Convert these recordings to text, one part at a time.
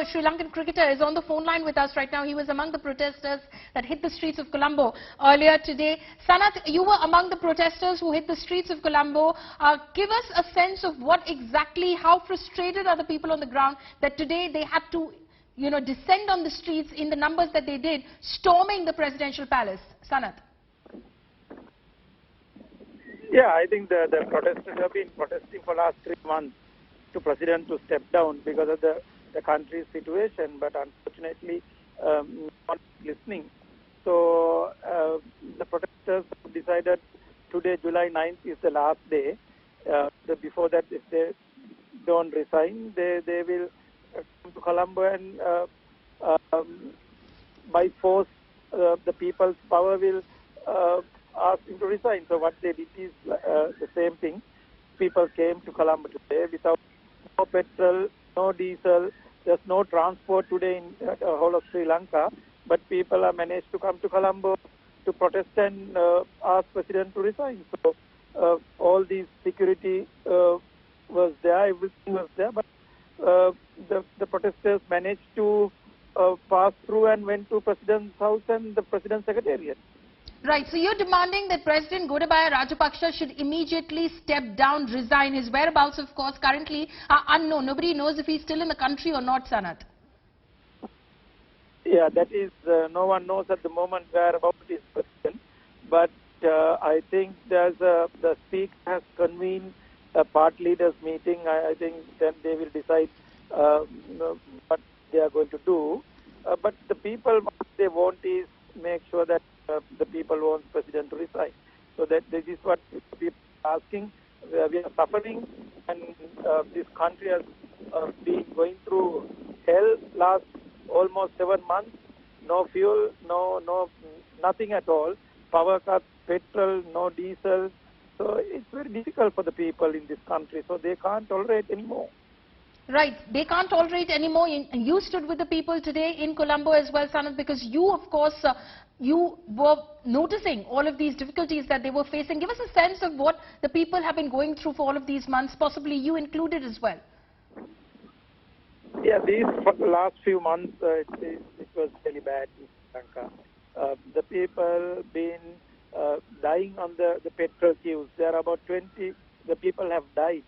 former Sri Lankan cricketer, is on the phone line with us right now. He was among the protesters that hit the streets of Colombo earlier today. Sanath, you were among the protesters who hit the streets of Colombo. Give us a sense of what exactly, how frustrated are the people on the ground that today they had to, descend on the streets in the numbers that they did, storming the presidential palace. Sanath. Yeah, I think the protesters have been protesting for the last 3 months to President to step down because of the country's situation, but unfortunately not listening. So the protesters have decided today, July 9th, is the last day. Before that, if they don't resign, they will come to Colombo and by force the people's power will ask him to resign. So what they did is the same thing. People came to Colombo today without no petrol, no diesel. There's no transport today in the whole of Sri Lanka. But people have managed to come to Colombo to protest and ask President to resign. So all these security was there, everything was there. But the protesters managed to pass through and went to President's house and the President's secretariat. Right, so you're demanding that President Gotabaya Rajapaksa should immediately step down, resign. His whereabouts, of course, currently are unknown. Nobody knows if he's still in the country or not, Sanath. Yeah, that is, no one knows at the moment whereabouts is President. But I think the Speaker has convened a part leaders meeting. I think then they will decide what they are going to do. But the people, what they want is make sure that the people want President to resign. So that this is what people are asking. We are suffering, and this country has been going through hell last almost 7 months. No fuel, nothing at all. Power cuts, petrol, no diesel. So it's very difficult for the people in this country. So they can't tolerate anymore. Right, they can't tolerate anymore. And you stood with the people today in Colombo as well, Sanath, because you, of course, you were noticing all of these difficulties that they were facing. Give us a sense of what the people have been going through for all of these months, possibly you included as well. Yeah, these last few months, it was really bad in Sri Lanka. The people been dying on the petrol queues. There are about 20, the people have died.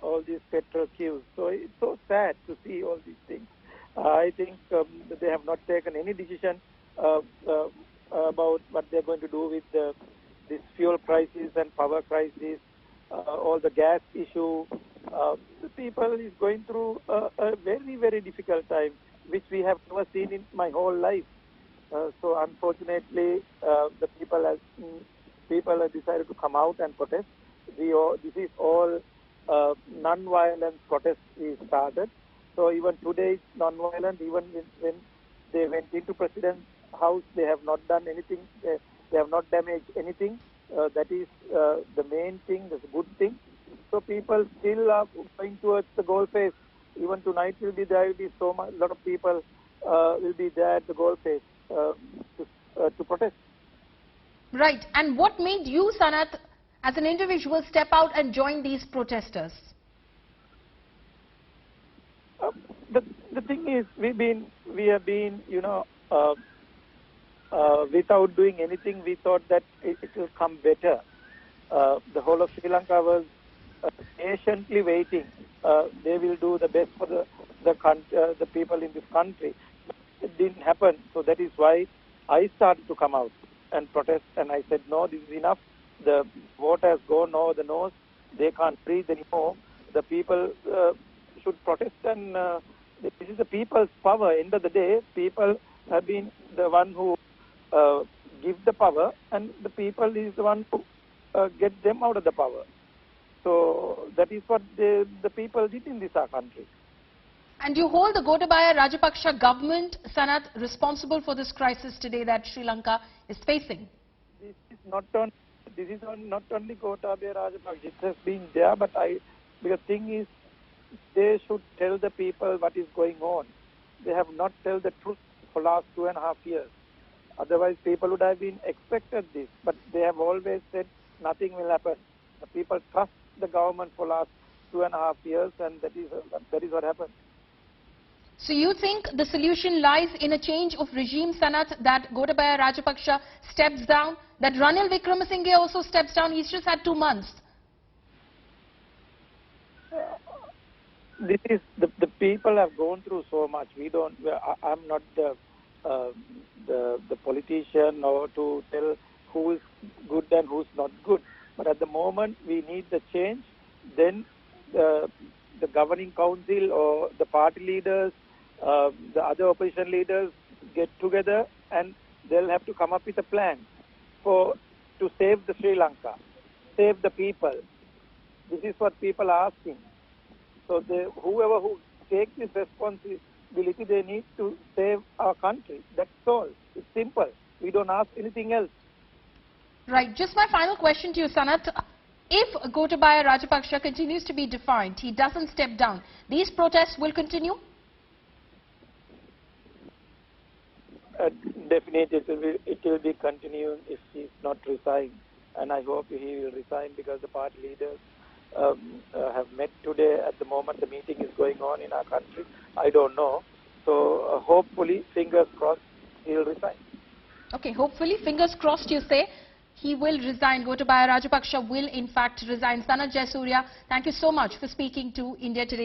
All these petrol queues. So it's so sad to see all these things. I think they have not taken any decision about what they're going to do with this fuel crisis and power crisis, all the gas issue. The people is going through a very, very difficult time, which we have never seen in my whole life. So unfortunately, the people have decided to come out and protest. This is all non-violent protest is started. So even today it's non-violent. Even when they went into President's house, they have not done anything. They have not damaged anything. That is the main thing. That's a good thing. So people still are going towards the goal face. Even tonight will be there. Will be so much. A lot of people will be there at the goal face to protest. Right. And what made you, Sanath, as an individual, step out and join these protesters? The thing is, we have been, without doing anything, we thought that it will come better. The whole of Sri Lanka was patiently waiting. They will do the best for the people in this country. It didn't happen, so that is why I started to come out and protest. And I said, no, this is enough. The vote has gone over the nose. They can't breathe anymore. The people should protest, and this is the people's power. End of the day, people have been the one who give the power, and the people is the one who get them out of the power. So that is what the people did in this country. And you hold the Gotabaya Rajapaksa government, Sanath, responsible for this crisis today that Sri Lanka is facing? This is not only Gotabaya Rajapaksa. It has been there, but the thing is, they should tell the people what is going on. They have not told the truth for last 2.5 years. Otherwise, people would have been expected this. But they have always said nothing will happen. The people trust the government for last 2.5 years, and that is what happened. So you think the solution lies in a change of regime, Sanath, that Gotabaya Rajapaksa steps down, that Ranil Wickremesinghe also steps down? He's just had 2 months. This is the people have gone through so much. We don't. I'm not the politician or to tell who is good and who's not good. But at the moment, we need the change. Then the governing council or the party leaders, the other opposition leaders get together and they'll have to come up with a plan to save the Sri Lanka, save the people. This is what people are asking. So whoever who takes this responsibility, they need to save our country. That's all. It's simple. We don't ask anything else. Right. Just my final question to you, Sanath. If Gotabaya Rajapaksa continues to be defiant, he doesn't step down, these protests will continue? Definitely, it will be continuing if he's not resigned. And I hope he will resign because the party leaders have met today. At the moment, the meeting is going on in our country. I don't know. So hopefully, fingers crossed, he will resign. Okay, hopefully, fingers crossed, you say. He will resign. Gotabaya Rajapaksa will in fact resign. Sanath Jayasuriya, thank you so much for speaking to India Today.